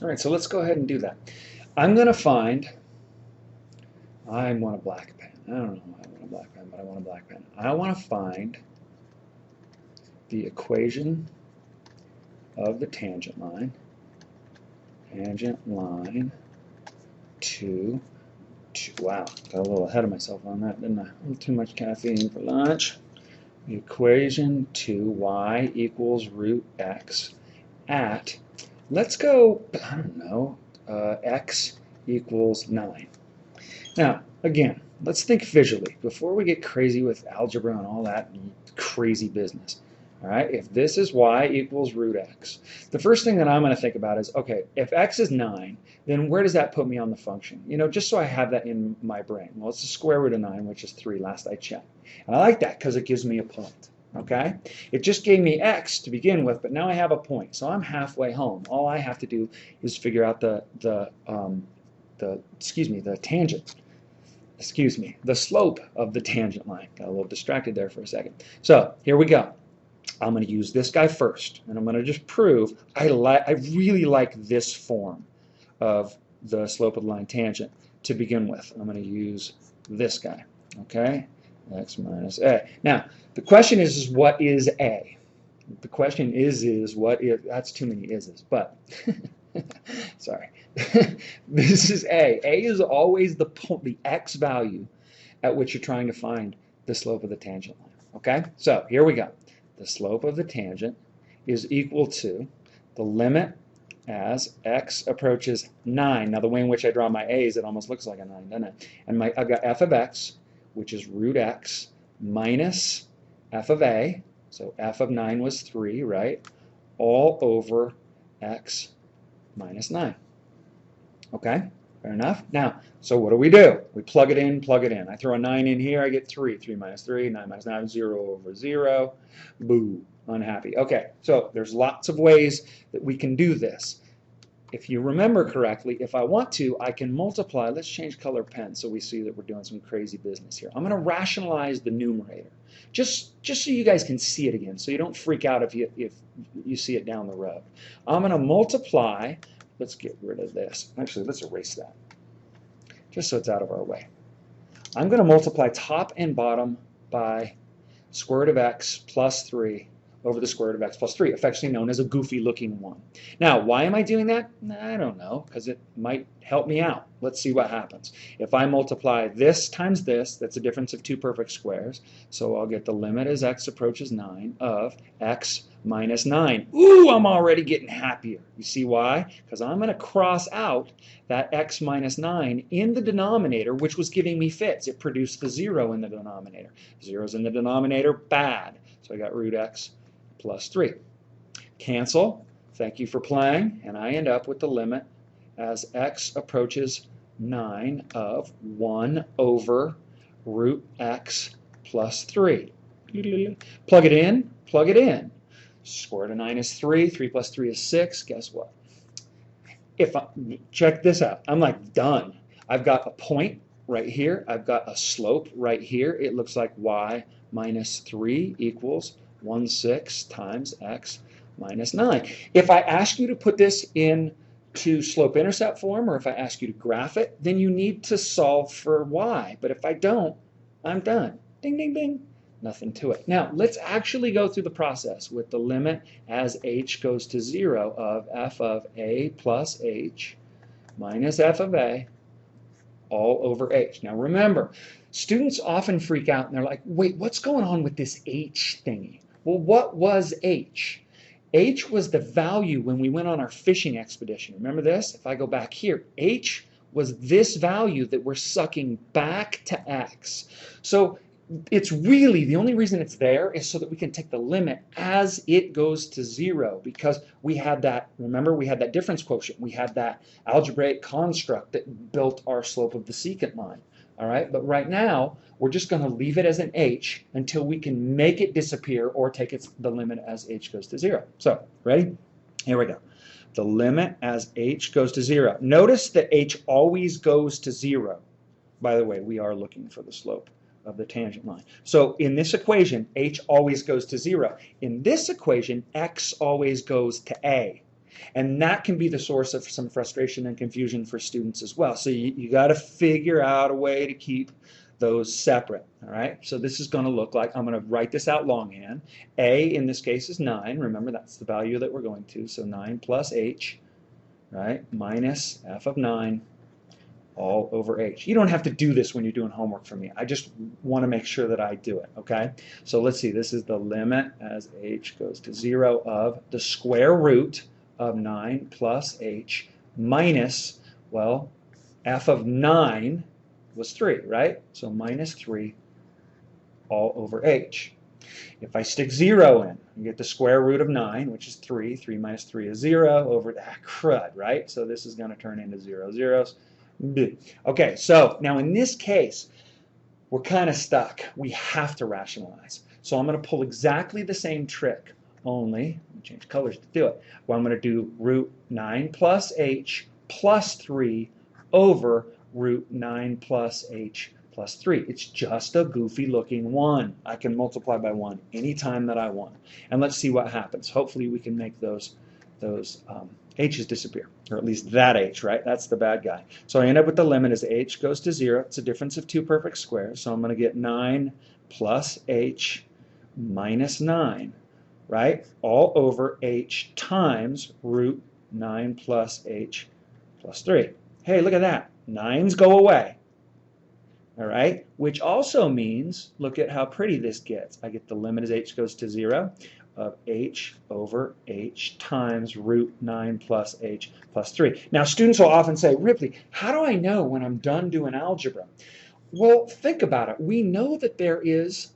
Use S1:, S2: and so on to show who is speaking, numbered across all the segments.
S1: All right, so let's go ahead and do that. I'm going to find, I want a black pen. I don't know why I want a black pen, but I want a black pen. I want to find the equation of the tangent line to, wow, got a little ahead of myself on that, didn't I? A little too much caffeine for lunch. The equation to y equals root x at, let's go, I don't know, x equals 9. Now, again, let's think visually before we get crazy with algebra and all that crazy business. All right, if this is y equals root x, the first thing that I'm going to think about is, okay, if x is 9, then where does that put me on the function? You know, just so I have that in my brain. Well, it's the square root of 9, which is 3, last I checked. And I like that because it gives me a point. Okay? It just gave me x to begin with, but now I have a point. So I'm halfway home. All I have to do is figure out the tangent. The slope of the tangent line. Got a little distracted there for a second. So here we go. I'm going to use this guy first, and I'm going to just prove I really like this form of the slope of the line tangent to begin with. I'm going to use this guy, okay? X minus a. Now, the question is what is a? The question is what is, that's too many is's, but sorry. This is a. A is always the x value at which you're trying to find the slope of the tangent line, okay? So here we go. The slope of the tangent is equal to the limit as x approaches 9. Now, the way in which I draw my a's, it almost looks like a 9, doesn't it? And I've got f of x, which is root x, minus f of a. So f of 9 was 3, right? All over x minus 9. Okay? Fair enough? Now, so what do? We plug it in, plug it in. I throw a 9 in here, I get 3. 3 minus 3, 9 minus 9, 0 over 0. Boo, unhappy. Okay, so there's lots of ways that we can do this. If you remember correctly, if I want to, I can multiply. Let's change color pen so we see that we're doing some crazy business here. I'm going to rationalize the numerator, just so you guys can see it again, so you don't freak out if you see it down the road. I'm going to multiply. Let's get rid of this. Actually, let's erase that, just so it's out of our way. I'm going to multiply top and bottom by square root of x plus 3 over the square root of x plus 3, affectionately known as a goofy looking 1. Now, why am I doing that? I don't know, because it might help me out. Let's see what happens. If I multiply this times this, that's a difference of 2 perfect squares, so I'll get the limit as x approaches 9 of x minus 9. Ooh, I'm already getting happier. You see why? Because I'm going to cross out that x minus 9 in the denominator, which was giving me fits. It produced the 0 in the denominator. 0's in the denominator, bad. So I got root x plus 3. Cancel. Thank you for playing. And I end up with the limit as x approaches 9 of 1 over root x plus 3. Plug it in. Plug it in. Square root of 9 is 3. 3 plus 3 is 6. Guess what? Check this out. I'm like done. I've got a point right here. I've got a slope right here. It looks like y minus 3 equals 1/6 times x minus 9. If I ask you to put this into slope-intercept form, or if I ask you to graph it, then you need to solve for y. But if I don't, I'm done. Ding, ding, ding. Nothing to it. Now, let's actually go through the process with the limit as h goes to 0 of f of a plus h minus f of a all over h. Now, remember, students often freak out and they're like, wait, what's going on with this h thingy? Well, what was h? H was the value when we went on our fishing expedition. Remember this? If I go back here, h was this value that we're sucking back to x. So it's really, the only reason it's there is so that we can take the limit as it goes to 0, because we had that, remember, we had that difference quotient. We had that algebraic construct that built our slope of the secant line. All right, but right now, we're just going to leave it as an h until we can make it disappear or take the limit as h goes to 0. So, ready? Here we go. The limit as h goes to 0. Notice that h always goes to 0. By the way, we are looking for the slope of the tangent line. So in this equation, h always goes to 0. In this equation, x always goes to a. And that can be the source of some frustration and confusion for students as well. So you got to figure out a way to keep those separate. All right, so this is going to look like, I'm going to write this out longhand. A in this case is 9. Remember, that's the value that we're going to. So 9 plus h, right, minus f of 9 all over h. You don't have to do this when you're doing homework for me. I just want to make sure that I do it, okay? So let's see, this is the limit as h goes to 0 of the square root of 9 plus h minus, well, f of 9 was 3, right? So minus 3 all over h. If I stick 0 in, you get the square root of 9, which is 3. 3 minus 3 is 0 over that crud, right? So this is going to turn into 0 zeros. Okay, so now in this case, we're kind of stuck. We have to rationalize. So I'm going to pull exactly the same trick, only, let me change colors to do it. Well, I'm going to do root 9 plus h plus 3 over root 9 plus h plus 3. It's just a goofy looking 1. I can multiply by 1 anytime that I want. And let's see what happens. Hopefully we can make those h's disappear, or at least that h, right? That's the bad guy. So I end up with the limit as h goes to 0. It's a difference of 2 perfect squares. So I'm going to get 9 plus h minus 9, right? All over h times root 9 plus h plus 3. Hey, look at that. 9's go away. All right, which also means, look at how pretty this gets. I get the limit as h goes to 0 of h over h times root 9 plus h plus 3. Now, students will often say, Ripley, how do I know when I'm done doing algebra? Well, think about it. We know that there is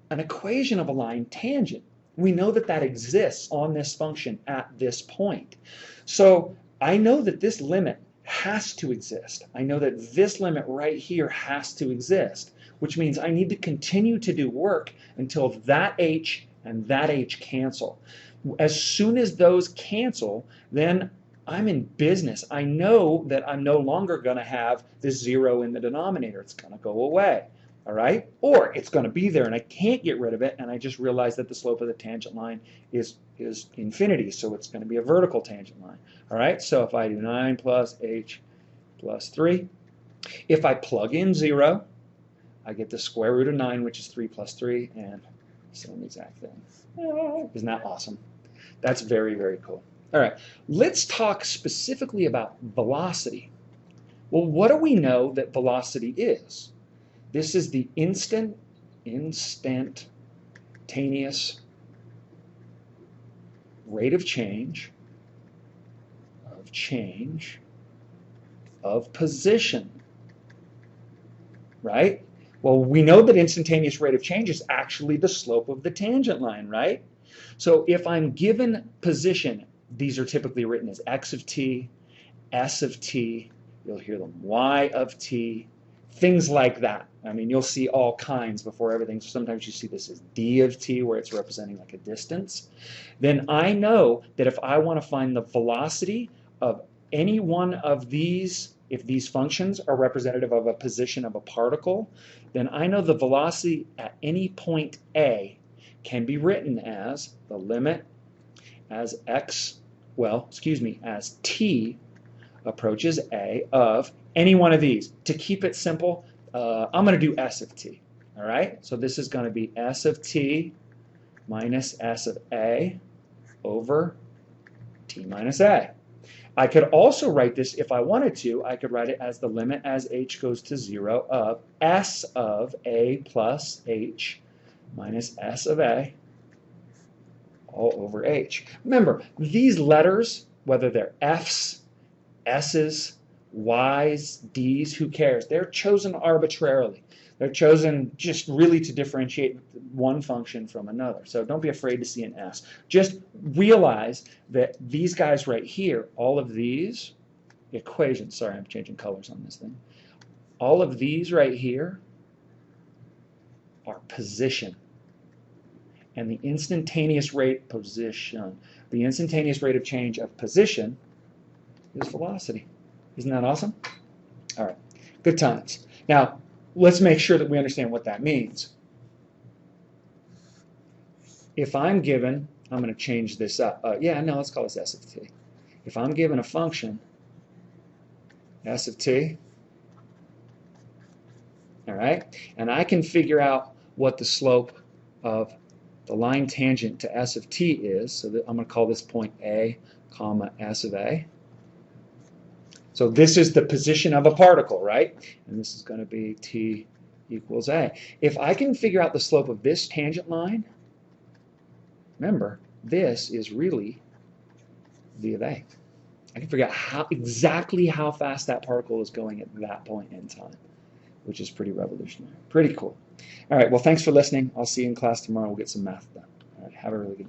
S1: an equation of a line tangent. We know that that exists on this function at this point. So I know that this limit has to exist. I know that this limit right here has to exist, which means I need to continue to do work until that h and that h cancel. As soon as those cancel, then I'm in business. I know that I'm no longer going to have this 0 in the denominator. It's going to go away. All right? Or it's going to be there and I can't get rid of it, and I just realized that the slope of the tangent line is infinity, so it's going to be a vertical tangent line. All right? So if I do 9 plus h plus 3, if I plug in 0, I get the square root of 9, which is 3 plus 3, and same exact thing. Isn't that awesome? That's very, very cool. All right, let's talk specifically about velocity. Well, what do we know that velocity is? This is the instantaneous rate of change of position, right? Well, we know that instantaneous rate of change is actually the slope of the tangent line, right? So if I'm given position, these are typically written as x of t, s of t, you'll hear them y of t, things like that. I mean, you'll see all kinds before everything. So sometimes you see this as d of t, where it's representing like a distance. Then I know that if I want to find the velocity of any one of these, if these functions are representative of a position of a particle, then I know the velocity at any point A can be written as the limit as as t approaches A of any one of these. To keep it simple, I'm going to do s of t. All right? So this is going to be s of t minus s of A over t minus A. I could also write this, if I wanted to, I could write it as the limit as h goes to 0 of s of A plus h minus s of A all over h. Remember, these letters, whether they're f's, s's, y's, d's, who cares? They're chosen arbitrarily. They're chosen just really to differentiate one function from another. So don't be afraid to see an S. Just realize that these guys right here, all of these equations, sorry, I'm changing colors on this thing. All of these right here are position. And the instantaneous rate of change of position is velocity. Isn't that awesome? All right, good times. Now, let's make sure that we understand what that means. If I'm given I'm going to change this up. Yeah, no, let's call this s of t. If I'm given a function, s of t, all right, and I can figure out what the slope of the line tangent to s of t is, so that I'm going to call this point A, comma, s of a. So this is the position of a particle, right? And this is going to be t equals a. If I can figure out the slope of this tangent line, remember, this is really v of a. I can figure out exactly how fast that particle is going at that point in time, which is pretty revolutionary. Pretty cool. All right, well, thanks for listening. I'll see you in class tomorrow. We'll get some math done. All right, have a really good day.